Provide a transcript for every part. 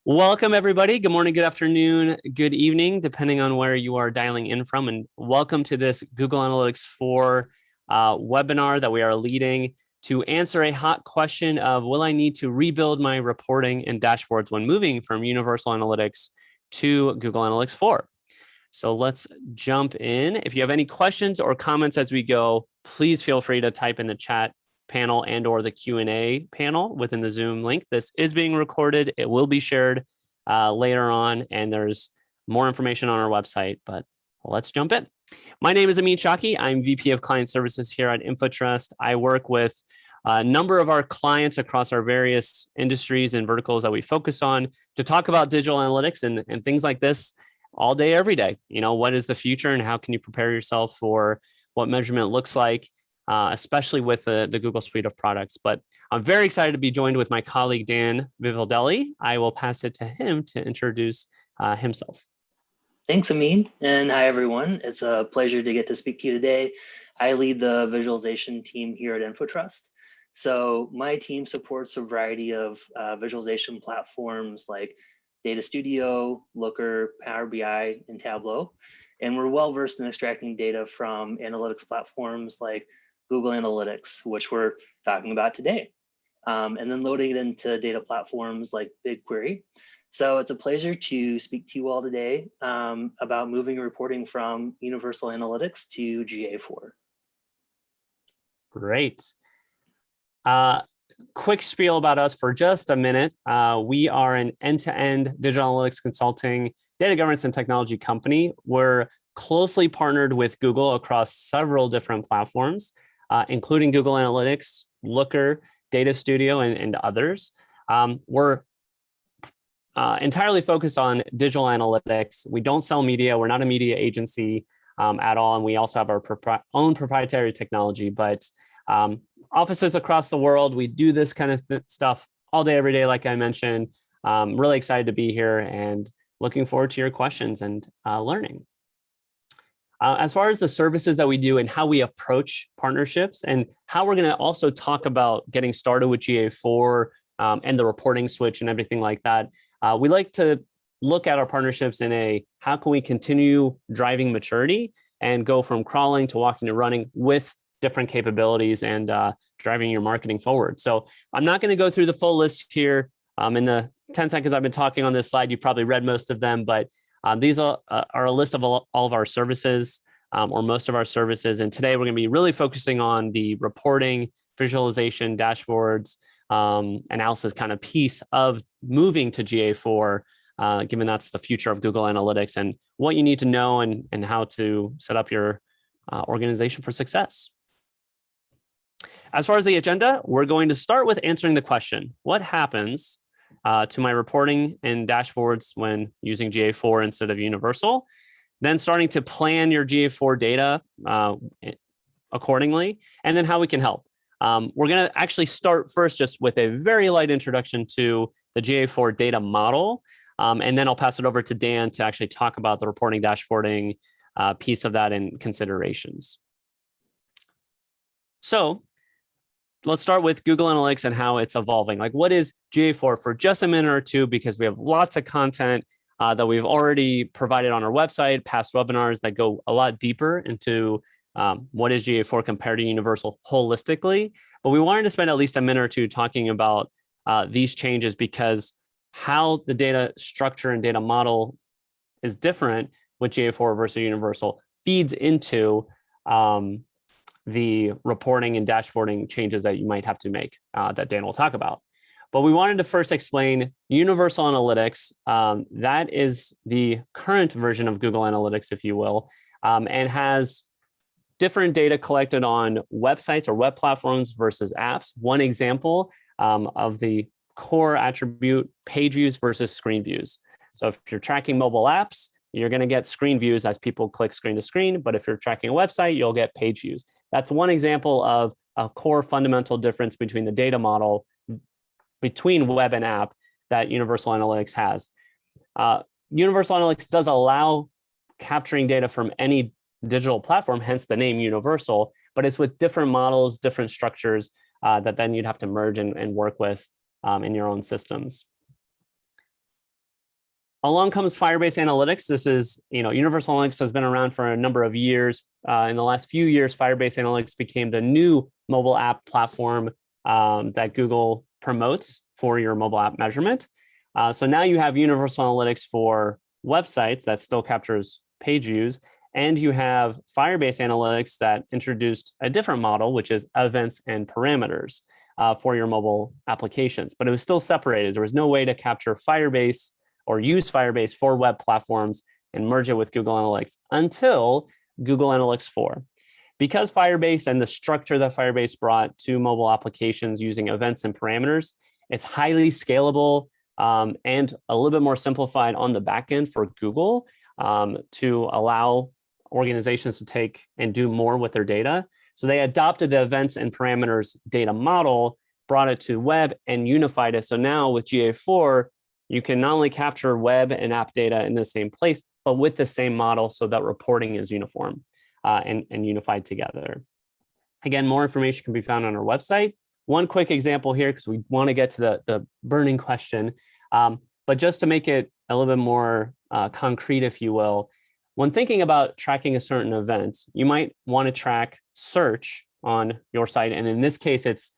Welcome, everybody. Good morning, good afternoon, good evening, depending on where you are dialing in from. And welcome to this Google Analytics 4 webinar that we are leading to answer a hot question of, will I need to rebuild my reporting and dashboards when moving from Universal Analytics to Google Analytics 4? So let's jump in. If you have any questions or comments as we go, please feel free to type in the chat panel and or the Q&A panel within the Zoom link. This is being recorded. It will be shared later on, and there's more information on our website, but let's jump in. My name is Amin Shaki. I'm VP of Client Services here at InfoTrust. I work with a number of our clients across our various industries and verticals that we focus on to talk about digital analytics and things like this all day, every day. You know, what is the future and how can you prepare yourself for what measurement looks like, especially with the Google suite of products. But I'm very excited to be joined with my colleague, Dan Vivaldelli. I will pass it to him to introduce himself. Thanks, Amin, and hi, everyone. It's a pleasure to get to speak to you today. I lead the visualization team here at InfoTrust. So my team supports a variety of visualization platforms like Data Studio, Looker, Power BI, and Tableau. And we're well versed in extracting data from analytics platforms like Google Analytics, which we're talking about today, and then loading it into data platforms like BigQuery. So it's a pleasure to speak to you all today about moving reporting from Universal Analytics to GA4. Great. Quick spiel about us for just a minute. We are an end-to-end digital analytics consulting, data governance, and technology company. We're closely partnered with Google across several different platforms, including Google Analytics, Looker, Data Studio, and others. We're entirely focused on digital analytics. We don't sell media. We're not a media agency at all. And we also have our own proprietary technology, but offices across the world, we do this kind of stuff all day, every day, like I mentioned. Really excited to be here and looking forward to your questions and learning. As far as the services that we do and how we approach partnerships and how we're going to also talk about getting started with GA4 and the reporting switch and everything like that, we like to look at our partnerships in a, how can we continue driving maturity and go from crawling to walking to running with different capabilities and driving your marketing forward. So I'm not going to go through the full list here. In the 10 seconds I've been talking on this slide, you probably read most of them, but these are a list of all of our services or most of our services. And today we're going to be really focusing on the reporting, visualization, dashboards, analysis kind of piece of moving to GA4, given that's the future of Google Analytics and what you need to know and how to set up your organization for success. As far as the agenda, we're going to start with answering the question, what happens to my reporting and dashboards when using GA4 instead of Universal? Then starting to plan your GA4 data accordingly, and then how we can help. We're going to actually start first just with a very light introduction to the GA4 data model, and then I'll pass it over to Dan to actually talk about the reporting dashboarding piece of that and considerations. So let's start with Google Analytics and how it's evolving. Like, what is GA4 for just a minute or two, because we have lots of content that we've already provided on our website, past webinars that go a lot deeper into what is GA4 compared to Universal holistically. But we wanted to spend at least a minute or two talking about these changes, because how the data structure and data model is different with GA4 versus Universal feeds into the reporting and dashboarding changes that you might have to make that Dan will talk about. But we wanted to first explain Universal Analytics. That is the current version of Google Analytics, if you will, and has different data collected on websites or web platforms versus apps. One example of the core attribute, page views versus screen views. So if you're tracking mobile apps, you're going to get screen views as people click screen to screen. But if you're tracking a website, you'll get page views. That's one example of a core fundamental difference between the data model between web and app that Universal Analytics has. Universal Analytics does allow capturing data from any digital platform, hence the name Universal, but it's with different models, different structures that then you'd have to merge and work with in your own systems. Along comes Firebase Analytics. This is, Universal Analytics has been around for a number of years. In the last few years, Firebase Analytics became the new mobile app platform that Google promotes for your mobile app measurement. So now you have Universal Analytics for websites that still captures page views, and you have Firebase Analytics that introduced a different model, which is events and parameters for your mobile applications. But it was still separated. There was no way to capture Firebase or use Firebase for web platforms and merge it with Google Analytics until Google Analytics 4. Because Firebase and the structure that Firebase brought to mobile applications using events and parameters, it's highly scalable and a little bit more simplified on the back end for Google to allow organizations to take and do more with their data. So they adopted the events and parameters data model, brought it to web, and unified it. So now with GA4, you can not only capture web and app data in the same place, but with the same model so that reporting is uniform and unified together. Again, more information can be found on our website. One quick example here, because we want to get to the burning question, but just to make it a little bit more concrete, if you will, when thinking about tracking a certain event, you might want to track search on your site. And in this case, it's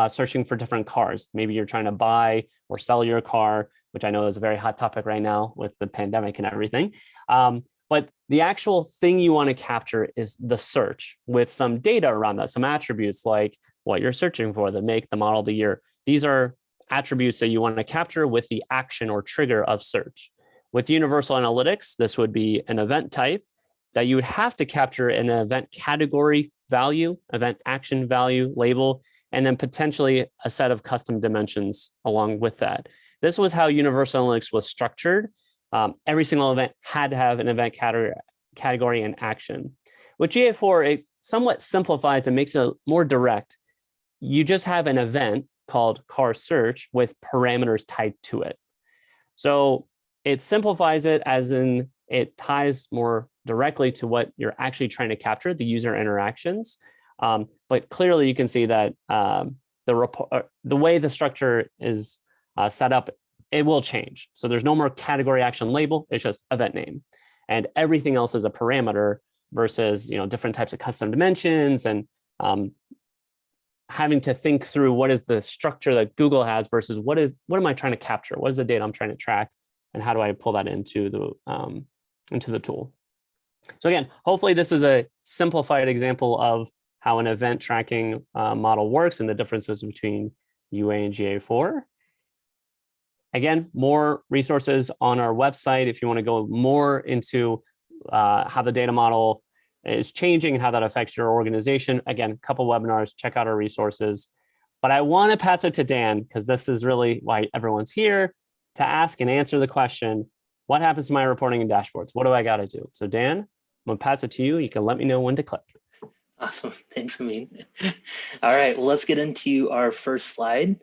searching for different cars. Maybe you're trying to buy or sell your car, which I know is a very hot topic right now with the pandemic and everything. But the actual thing you want to capture is the search with some data around that, some attributes like what you're searching for, the make, the model, the year. These are attributes that you want to capture with the action or trigger of search. With Universal Analytics, this would be an event type that you would have to capture an event category value, event action value label, and then potentially a set of custom dimensions along with that. This was how Universal Analytics was structured. Every single event had to have an event category and action. With GA4, it somewhat simplifies and makes it more direct. You just have an event called car search with parameters tied to it. So it simplifies it as in it ties more directly to what you're actually trying to capture, the user interactions. But clearly you can see that the way the structure is set up, it will change. So there's no more category action label, it's just event name. And everything else is a parameter versus different types of custom dimensions and having to think through what is the structure that Google has versus what am I trying to capture? What is the data I'm trying to track? And how do I pull that into the tool? So again, hopefully this is a simplified example of how an event tracking model works and the differences between UA and GA4. Again, more resources on our website if you want to go more into how the data model is changing and how that affects your organization. Again, a couple webinars, check out our resources. But I want to pass it to Dan because this is really why everyone's here, to ask and answer the question, what happens to my reporting and dashboards? What do I got to do? So Dan, I'm going to pass it to you. You can let me know when to click. Awesome. Thanks, Amin. All right, well, let's get into our first slide.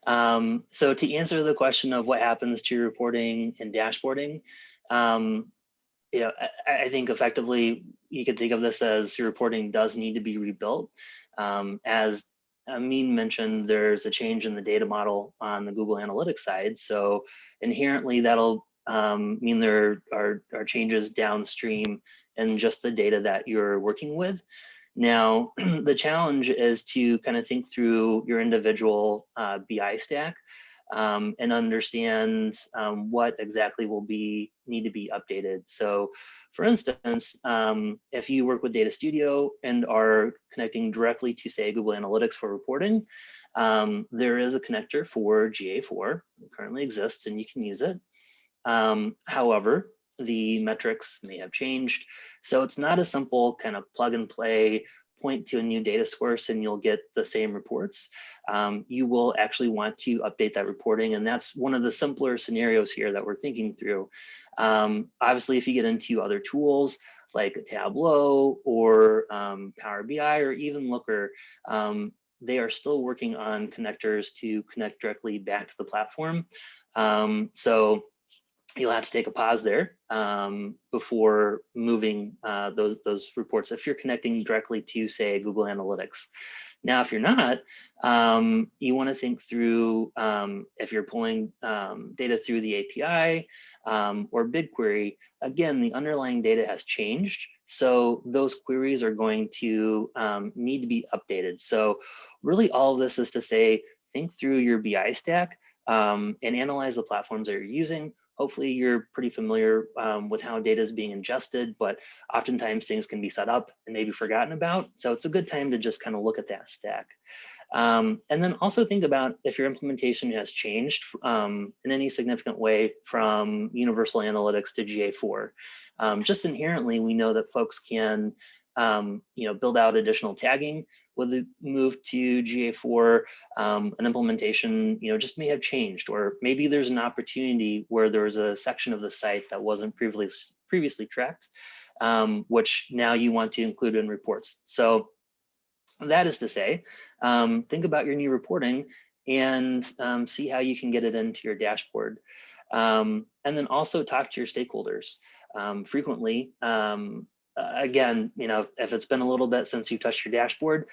So to answer the question of what happens to your reporting and dashboarding, I think effectively you could think of this as your reporting does need to be rebuilt. As Amin mentioned, there's a change in the data model on the Google Analytics side. So inherently that'll mean there are changes downstream in just the data that you're working with. Now, the challenge is to kind of think through your individual BI stack and understand what exactly will need to be updated. So for instance, if you work with Data Studio and are connecting directly to, say, Google Analytics for reporting, there is a connector for GA4. It currently exists and you can use it. However, the metrics may have changed. So it's not a simple kind of plug and play, point to a new data source and you'll get the same reports. You will actually want to update that reporting. And that's one of the simpler scenarios here that we're thinking through. Obviously, if you get into other tools like Tableau or Power BI or even Looker, they are still working on connectors to connect directly back to the platform. So you'll have to take a pause there before moving those reports if you're connecting directly to, say, Google Analytics. Now, if you're not, you want to think through if you're pulling data through the API or BigQuery, again, the underlying data has changed. So those queries are going to need to be updated. So really all of this is to say, think through your BI stack and analyze the platforms that you're using. Hopefully you're pretty familiar with how data is being ingested, but oftentimes things can be set up and maybe forgotten about. So it's a good time to just kind of look at that stack. And then also think about if your implementation has changed in any significant way from Universal Analytics to GA4. Just inherently, we know that folks can build out additional tagging. With the move to GA4, an implementation, just may have changed, or maybe there's an opportunity where there was a section of the site that wasn't previously tracked, which now you want to include in reports. So that is to say, think about your new reporting and see how you can get it into your dashboard. And then also talk to your stakeholders frequently. Again, if it's been a little bit since you touched your dashboard,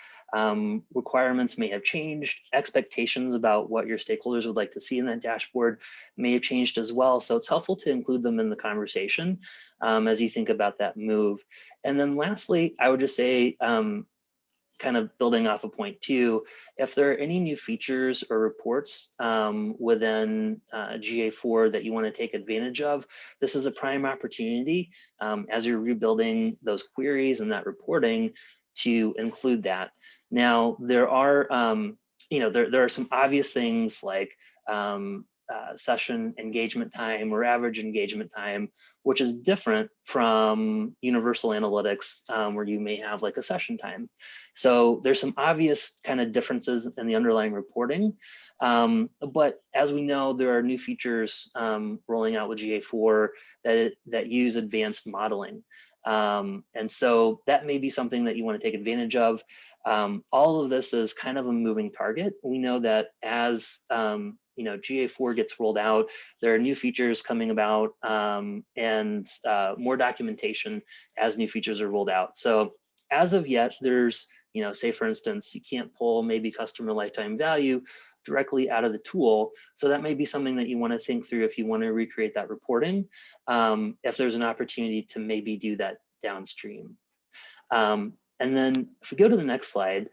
requirements may have changed. Expectations about what your stakeholders would like to see in that dashboard may have changed as well. So it's helpful to include them in the conversation as you think about that move. And then lastly, I would just say, kind of building off of point two, if there are any new features or reports within GA4 that you want to take advantage of, this is a prime opportunity as you're rebuilding those queries and that reporting to include that. Now, there are, there are some obvious things like session engagement time or average engagement time, which is different from Universal Analytics, where you may have like a session time. So there's some obvious kind of differences in the underlying reporting. But as we know, there are new features rolling out with GA4 that use advanced modeling. And so that may be something that you want to take advantage of. All of this is kind of a moving target. We know that as GA4 gets rolled out, there are new features coming about and more documentation as new features are rolled out. So as of yet, there's, say for instance, you can't pull maybe customer lifetime value directly out of the tool. So that may be something that you want to think through if you want to recreate that reporting, if there's an opportunity to maybe do that downstream. And then if we go to the next slide,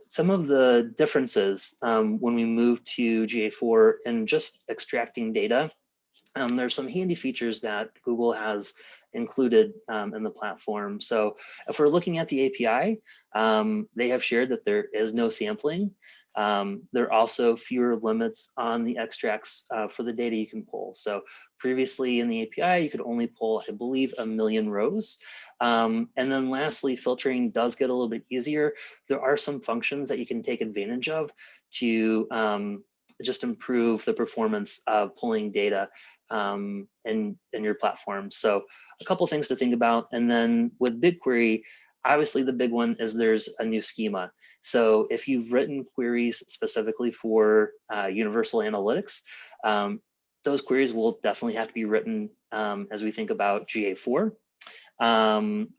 some of the differences when we move to GA4 and just extracting data, there's some handy features that Google has included in the platform. So if we're looking at the API, they have shared that there is no sampling. There are also fewer limits on the extracts for the data you can pull. So previously in the API, you could only pull, I believe, 1 million rows. And then lastly, filtering does get a little bit easier. There are some functions that you can take advantage of to just improve the performance of pulling data in your platform. So a couple things to think about. And then with BigQuery, obviously the big one is there's a new schema. So if you've written queries specifically for Universal Analytics, those queries will definitely have to be written as we think about GA4.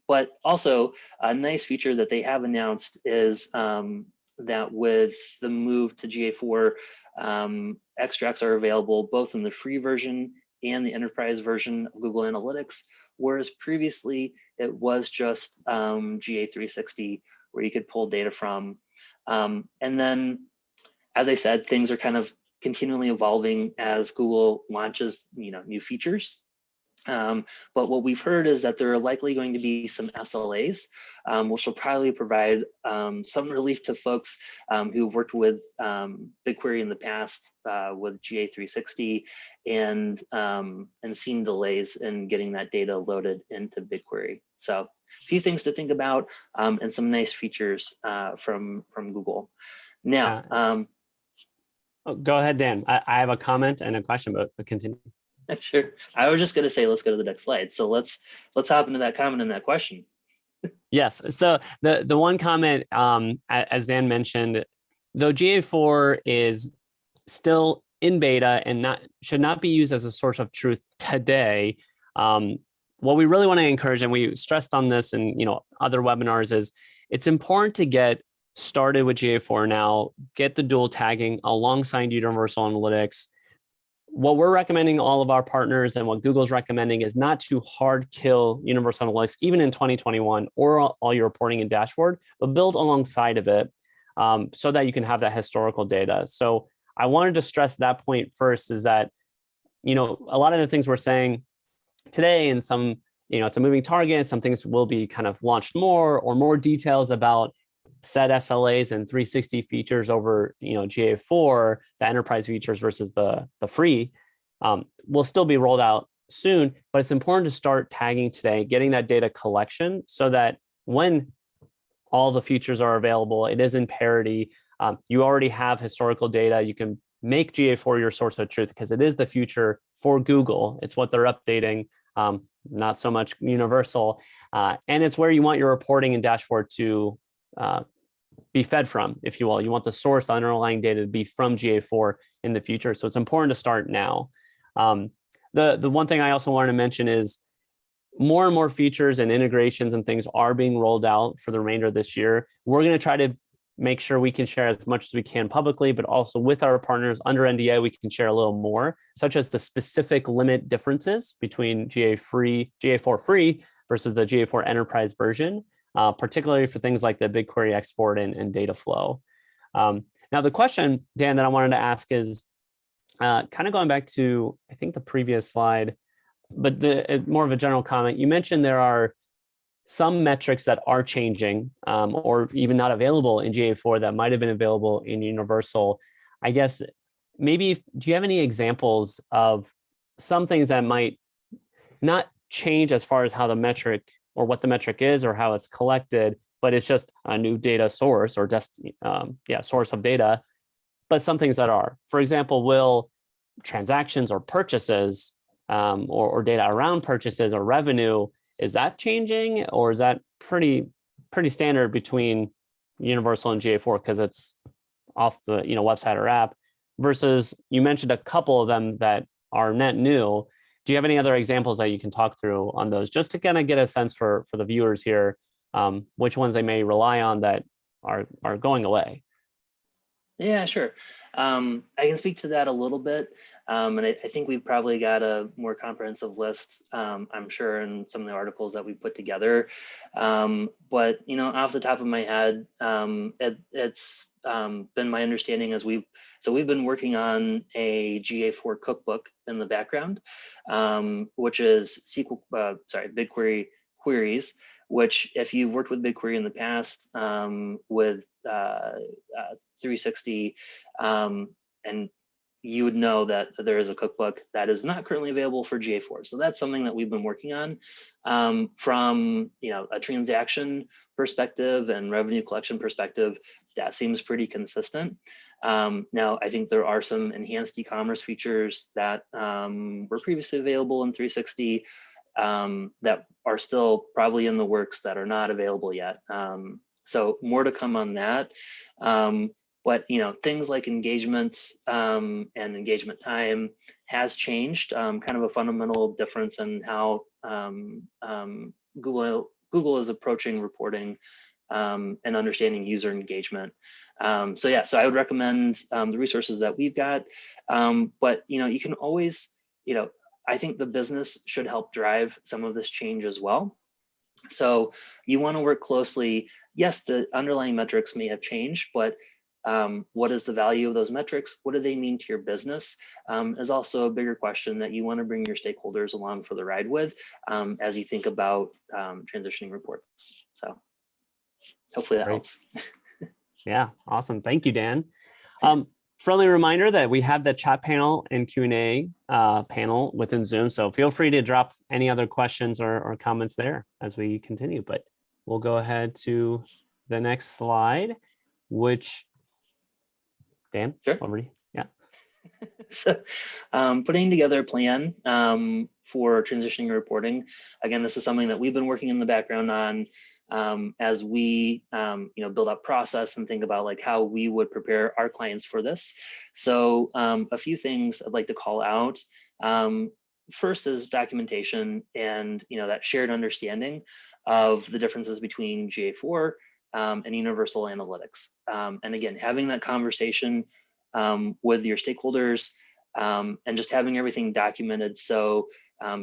But also a nice feature that they have announced is that with the move to GA4, extracts are available both in the free version and the enterprise version of Google Analytics, whereas previously it was just GA360 where you could pull data from. And then, as I said, things are kind of continually evolving as Google launches new features. But what we've heard is that there are likely going to be some SLAs, which will probably provide some relief to folks who've worked with BigQuery in the past with GA360 and seen delays in getting that data loaded into BigQuery. So a few things to think about and some nice features from Google. Now, go ahead, Dan. I have a comment and a question, but continue. Sure. I was just going to say, let's go to the next slide. So let's hop into that comment and that question. Yes. So the one comment, as Dan mentioned, though GA4 is still in beta and should not be used as a source of truth today, what we really want to encourage, and we stressed on this in other webinars, is it's important to get started with GA4 now, get the dual tagging alongside Universal Analytics. What we're recommending all of our partners and what Google's recommending is not to hard kill Universal Analytics, even in 2021, or all your reporting and dashboard, but build alongside of it so that you can have that historical data. So I wanted to stress that point first, is that, a lot of the things we're saying today, and some, it's a moving target, some things will be kind of launched more, or more details about set SLAs and 360 features over, GA4, the enterprise features versus the free, will still be rolled out soon. But it's important to start tagging today, getting that data collection, so that when all the features are available, it is in parity. You already have historical data. You can make GA4 your source of truth, because it is the future for Google. It's what they're updating, not so much Universal. And it's where you want your reporting and dashboard to be fed from, if you will. You want the source, the underlying data, to be from GA4 in the future. So it's important to start now. The one thing I also wanted to mention is more and more features and integrations and things are being rolled out for the remainder of this year. We're going to try to make sure we can share as much as we can publicly, but also with our partners under NDA, we can share a little more, such as the specific limit differences between GA4 free versus the GA4 enterprise version, particularly for things like the BigQuery export and data flow. Now, the question, Dan, that I wanted to ask is kind of going back to, I think, the previous slide, but more of a general comment. You mentioned there are some metrics that are changing or even not available in GA4 that might have been available in Universal. I guess maybe, do you have any examples of some things that might not change as far as how the metric or what the metric is or how it's collected, but it's just a new data source or just source of data, but some things that are? For example, will transactions or purchases or data around purchases or revenue, is that changing, or is that pretty standard between Universal and GA4 because it's off the website or app? Versus, you mentioned a couple of them that are net new. Do you have any other examples that you can talk through on those, just to kind of get a sense for the viewers here, which ones they may rely on that are going away? Yeah, sure. I can speak to that a little bit. And I think we've probably got a more comprehensive list, I'm sure, in some of the articles that we put together. But, off the top of my head, it's been my understanding as we've been working on a GA4 cookbook in the background, which is BigQuery queries, which, if you've worked with BigQuery in the past with 360, and you would know that there is a cookbook that is not currently available for GA4. So that's something that we've been working on from a transaction perspective and revenue collection perspective. That seems pretty consistent. Now, I think there are some enhanced e-commerce features that were previously available in 360 that are still probably in the works that are not available yet. So more to come on that. But things like engagement and engagement time has changed. Kind of a fundamental difference in how Google is approaching reporting and understanding user engagement. So I would recommend the resources that we've got. But you can always, I think the business should help drive some of this change as well. So you want to work closely. Yes, the underlying metrics may have changed, but what is the value of those metrics? What do they mean to your business? Is also a bigger question that you want to bring your stakeholders along for the ride with as you think about transitioning reports. So hopefully that helps. Yeah, awesome. Thank you, Dan. Friendly reminder that we have the chat panel and Q&A panel within Zoom. So feel free to drop any other questions or comments there as we continue. But we'll go ahead to the next slide, which, Dan, sure. Over to you. Yeah. So putting together a plan for transitioning reporting. Again, this is something that we've been working in the background on as we build up process and think about how we would prepare our clients for this. So a few things I'd like to call out. First is documentation and that shared understanding of the differences between GA4 and universal analytics. And again, having that conversation with your stakeholders and just having everything documented so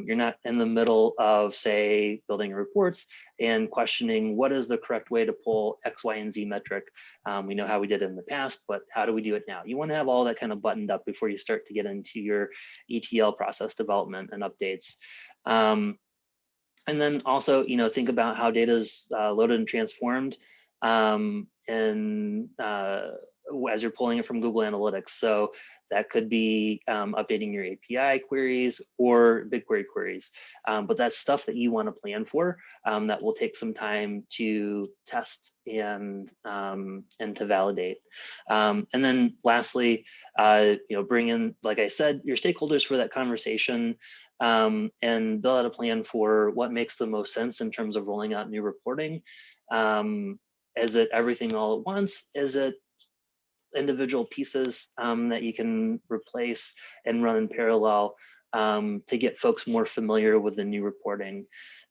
you're not in the middle of, say, building reports and questioning what is the correct way to pull X, Y, and Z metric. We know how we did it in the past, but how do we do it now? You want to have all that kind of buttoned up before you start to get into your ETL process development and updates. And then also, think about how data is loaded and transformed as you're pulling it from Google Analytics. So that could be updating your API queries or BigQuery queries. But that's stuff that you want to plan for that will take some time to test and to validate. And then lastly, bring in, like I said, your stakeholders for that conversation and build out a plan for what makes the most sense in terms of rolling out new reporting. Is it everything all at once? Is it individual pieces that you can replace and run in parallel to get folks more familiar with the new reporting?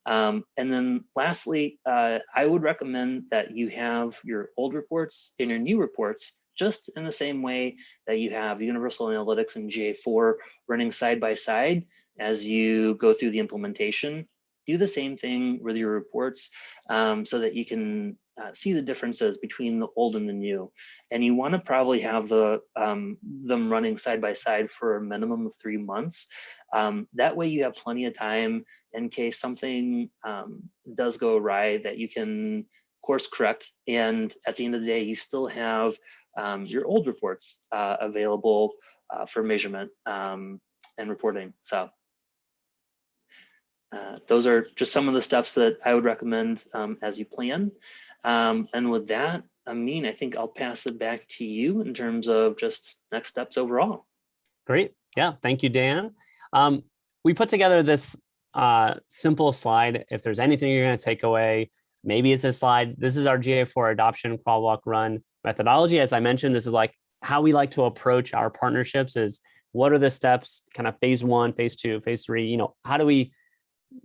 And then lastly, I would recommend that you have your old reports and your new reports just in the same way that you have Universal Analytics and GA4 running side by side as you go through the implementation. Do the same thing with your reports so that you can see the differences between the old and the new. And you want to probably have them running side by side for a minimum of 3 months. That way you have plenty of time in case something does go awry that you can course correct. And at the end of the day, you still have your old reports available for measurement and reporting. So those are just some of the steps that I would recommend as you plan. And with that, Amin, I think I'll pass it back to you in terms of just next steps overall. Great. Yeah. Thank you, Dan. We put together this simple slide. If there's anything you're going to take away, maybe it's a slide. This is our GA4 adoption crawl, walk, run methodology. As I mentioned, this is like how we like to approach our partnerships is what are the steps, kind of phase 1, phase 2, phase 3, how do we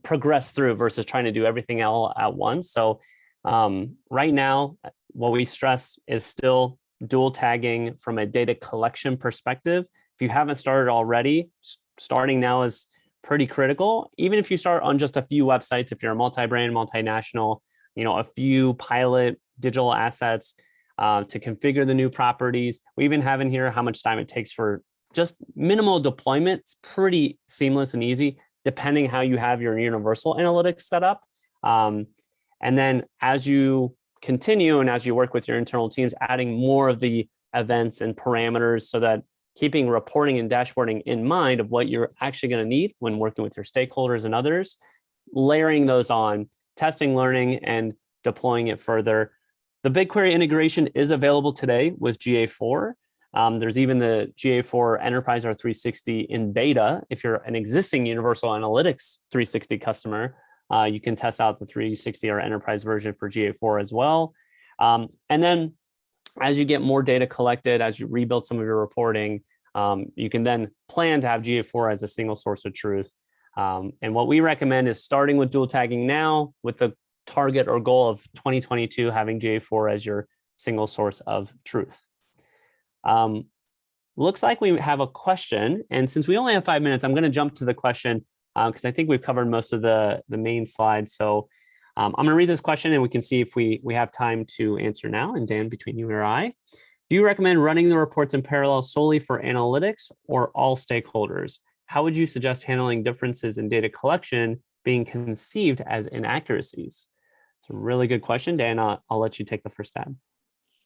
progress through versus trying to do everything all at once. So right now, what we stress is still dual tagging from a data collection perspective. If you haven't started already, starting now is pretty critical. Even if you start on just a few websites, if you're a multi-brand, multinational, a few pilot digital assets to configure the new properties. We even have in here how much time it takes for just minimal deployment. It's pretty seamless and easy, depending how you have your universal analytics set up. And then as you continue and as you work with your internal teams, adding more of the events and parameters so that keeping reporting and dashboarding in mind of what you're actually going to need when working with your stakeholders and others, layering those on, testing, learning, and deploying it further. The BigQuery integration is available today with GA4. There's even the GA4 Enterprise R360 in beta. If you're an existing Universal Analytics 360 customer, you can test out the 360 or Enterprise version for GA4 as well. And then as you get more data collected, as you rebuild some of your reporting, you can then plan to have GA4 as a single source of truth. And what we recommend is starting with dual tagging now with the target or goal of 2022 having GA4 as your single source of truth. Looks like we have a question. And since we only have 5 minutes, I'm going to jump to the question because I think we've covered most of the main slides. So I'm going to read this question and we can see if we have time to answer now. And Dan, between you or I, do you recommend running the reports in parallel solely for analytics or all stakeholders? How would you suggest handling differences in data collection being conceived as inaccuracies? It's a really good question. Dan, I'll let you take the first stab.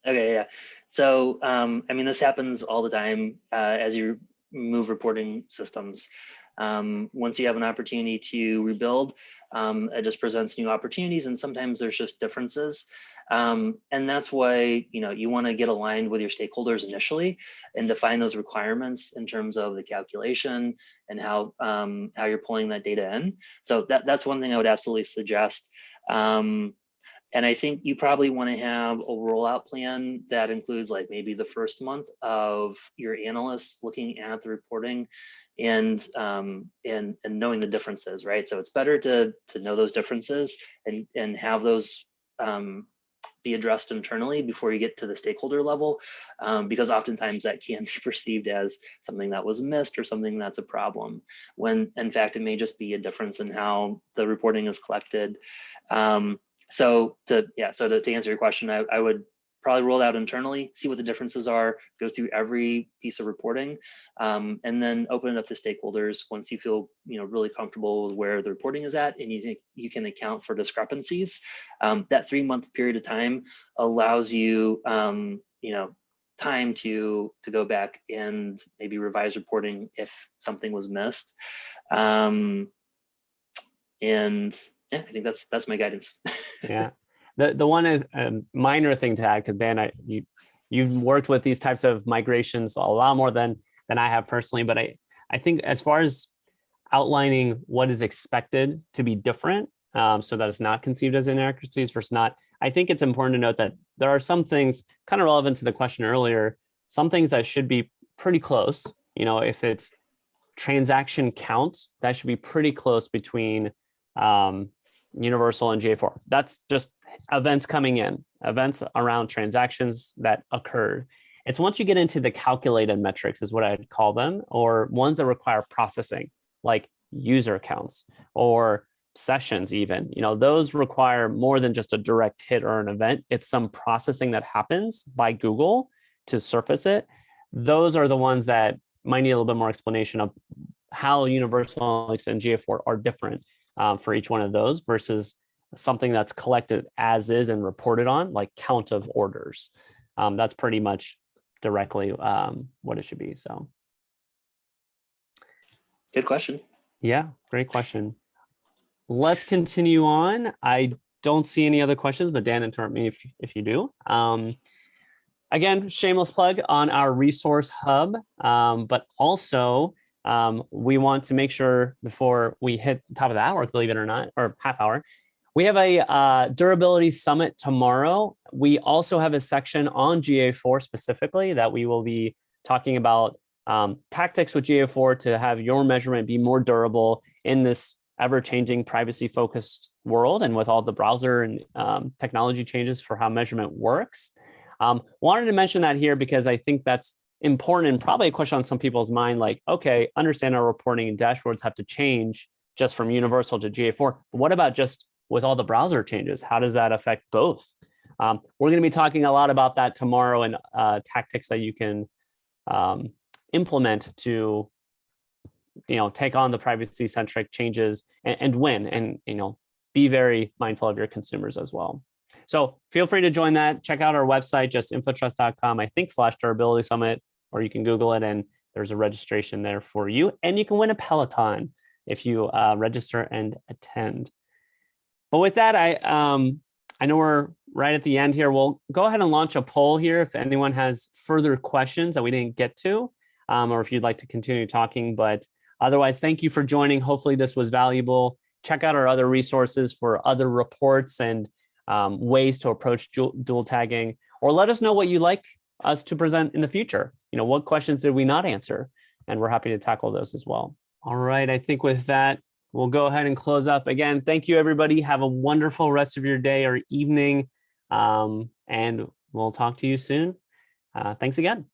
Okay, yeah. So, this happens all the time as you move reporting systems. Once you have an opportunity to rebuild, it just presents new opportunities, and sometimes there's just differences. And that's why you want to get aligned with your stakeholders initially and define those requirements in terms of the calculation and how you're pulling that data in. So that's one thing I would absolutely suggest. And I think you probably want to have a rollout plan that includes like maybe the first month of your analysts looking at the reporting and knowing the differences, right? So it's better to know those differences and have those be addressed internally before you get to the stakeholder level, because oftentimes that can be perceived as something that was missed or something that's a problem, when in fact it may just be a difference in how the reporting is collected. So to answer your question, I would probably roll it out internally, see what the differences are, go through every piece of reporting, and then open it up to stakeholders once you feel really comfortable with where the reporting is at, and you can account for discrepancies. That 3-month period of time allows you time to go back and maybe revise reporting if something was missed. And yeah, I think that's my guidance. Yeah. The one minor thing to add, because Dan, you've worked with these types of migrations a lot more than I have personally, but I think as far as outlining what is expected to be different, so that it's not conceived as inaccuracies versus not, I think it's important to note that there are some things kind of relevant to the question earlier, some things that should be pretty close. If it's transaction count, that should be pretty close between Universal and GA4. That's just events coming in, events around transactions that occurred. It's once you get into the calculated metrics is what I'd call them, or ones that require processing, like user counts or sessions even. Those require more than just a direct hit or an event. It's some processing that happens by Google to surface it. Those are the ones that might need a little bit more explanation of how Universal Analytics and GA4 are different for each one of those versus something that's collected as is and reported on, like count of orders. That's pretty much directly what it should be. So, good question. Yeah, great question. Let's continue on. I don't see any other questions, but Dan, interrupt me if you do. Again, shameless plug on our resource hub, but also we want to make sure before we hit the top of the hour, believe it or not, or half hour, we have a durability summit tomorrow. We also have a section on GA4 specifically that we will be talking about tactics with GA4 to have your measurement be more durable in this ever-changing privacy-focused world and with all the browser and technology changes for how measurement works. Wanted to mention that here because I think that's important and probably a question on some people's mind, like, okay, understand our reporting and dashboards have to change just from Universal to GA4. But what about just with all the browser changes? How does that affect both? We're going to be talking a lot about that tomorrow and tactics that you can implement to take on the privacy-centric changes and win, and be very mindful of your consumers as well. So feel free to join that. Check out our website, just infotrust.com, I think /durability summit, or you can Google it and there's a registration there for you. And you can win a Peloton if you register and attend. But with that, I know we're right at the end here. We'll go ahead and launch a poll here if anyone has further questions that we didn't get to, or if you'd like to continue talking. But otherwise, thank you for joining. Hopefully this was valuable. Check out our other resources for other reports and ways to approach dual tagging, or let us know what you'd like us to present in the future. What questions did we not answer? And we're happy to tackle those as well. All right, I think with that, we'll go ahead and close up. Again, thank you, everybody. Have a wonderful rest of your day or evening, and we'll talk to you soon. Thanks again.